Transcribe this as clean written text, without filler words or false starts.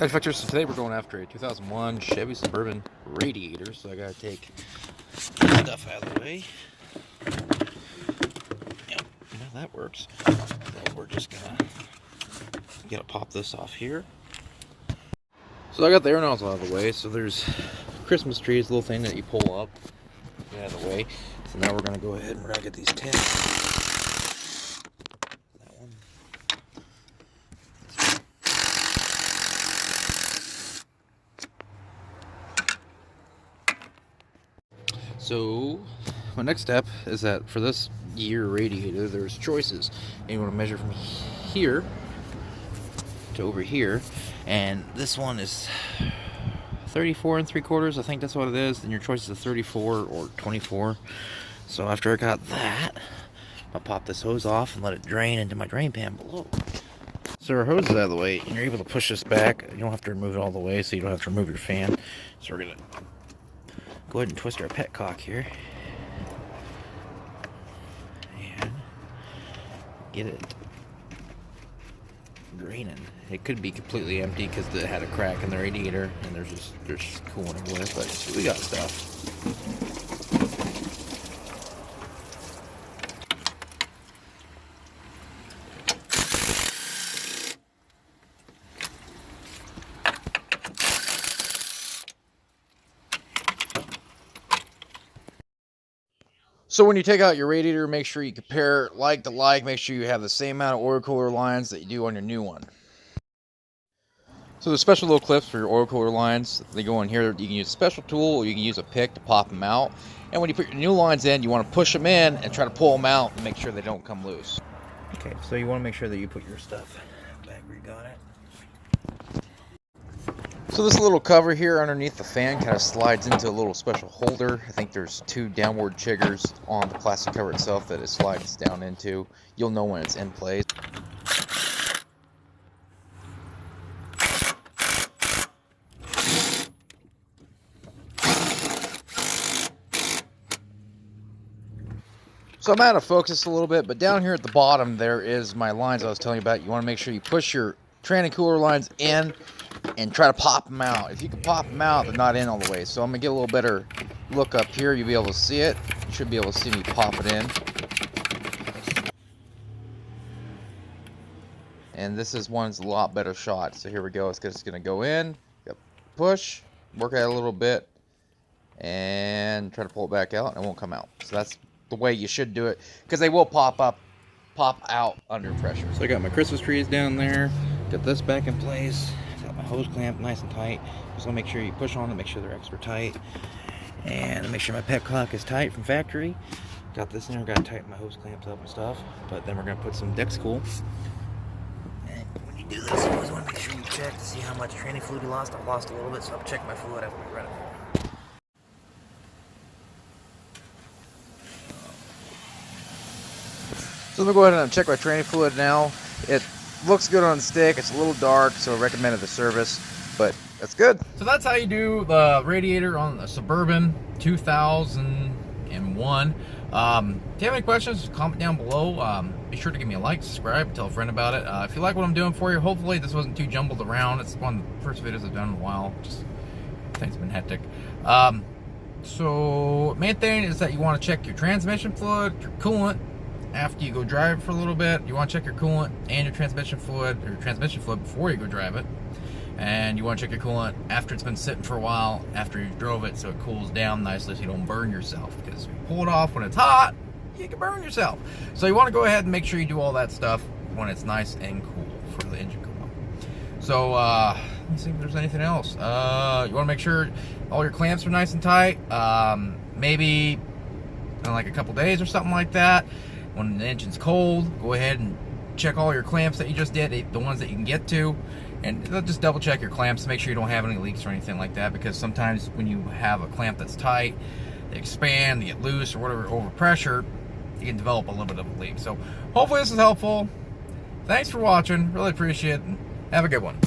Hi, Factors. So today we're going after a 2001 Chevy Suburban radiator. So I gotta take stuff out of the way. Yep, well, that works. So we're just gotta pop this off here. So I got the air nozzle out of the way. So there's Christmas trees, little thing that you pull up, get out of the way. So now we're gonna go ahead and we're gonna get these tabs. That one. So my next step is that for this year radiator, there's choices, and you want to measure from here to over here, and this one is 34 3/4. I think that's what it is. Then your choice is 34 or 24. So after I got that, I'll pop this hose off and let it drain into my drain pan below. So our hose is out of the way, and you're able to push this back. You don't have to remove it all the way, so you don't have to remove your fan. So we're gonna go ahead and twist our petcock here and get it draining. It could be completely empty because it had a crack in the radiator and there's coolant everywhere, but we got stuff. So when you take out your radiator, make sure you compare like to like. Make sure you have the same amount of oil cooler lines that you do on your new one. So the special little clips for your oil cooler lines, they go in here. You can use a special tool or you can use a pick to pop them out. And when you put your new lines in, you want to push them in and try to pull them out and make sure they don't come loose. Okay, so you want to make sure that you put your stuff back where you got it. So this little cover here underneath the fan kind of slides into a little special holder. I think there's 2 downward triggers on the plastic cover itself that it slides down into. You'll know when it's in place. So I'm out of focus a little bit, but down here at the bottom there is my lines I was telling you about. You want to make sure you push your tranny cooler lines in and try to pop them out. If you can pop them out, they're not in all the way. So I'm going to get a little better look up here. You'll be able to see it. You should be able to see me pop it in. And this is one's a lot better shot. So here we go. It's just going to go in, push, work at it a little bit, and try to pull it back out, and it won't come out. So that's the way you should do it, because they will pop out under pressure. So I got my Christmas trees down there. Got this back in place. Got my hose clamp nice and tight. Just want to make sure you push on it, make sure they're extra tight, and make sure my petcock is tight from factory. Got this in there. Got to tighten my hose clamps up and stuff. But then we're gonna put some Dex Cool. And when you do this, you always want to make sure you check to see how much tranny fluid you lost. I lost a little bit, so I'll check my fluid after we run it. So I'm going to go ahead and check my tranny fluid now. It looks good on the stick. It's a little dark, so I recommended the service, but that's good. So that's how you do the radiator on the Suburban 2001. If you have any questions, comment down below. Be sure to give me a like, subscribe, tell a friend about it. If you like what I'm doing for you, hopefully this wasn't too jumbled around. It's one of the first videos I've done in a while. Just things have been hectic. So main thing is that you want to check your transmission fluid, your coolant. After you go drive for a little bit, you want to check your coolant and your transmission fluid, before you go drive it. And you want to check your coolant after it's been sitting for a while, after you drove it, so it cools down nicely so you don't burn yourself. Because if you pull it off when it's hot, you can burn yourself. So you want to go ahead and make sure you do all that stuff when it's nice and cool for the engine coolant. So let me see if there's anything else. You want to make sure all your clamps are nice and tight. Maybe in like a couple days or something like that. When the engine's cold, go ahead and check all your clamps that you just did, the ones that you can get to, and just double check your clamps to make sure you don't have any leaks or anything like that, because sometimes when you have a clamp that's tight, they expand, they get loose or whatever, over pressure, you can develop a little bit of a leak. So hopefully this is helpful. Thanks for watching, really appreciate it, and have a good one.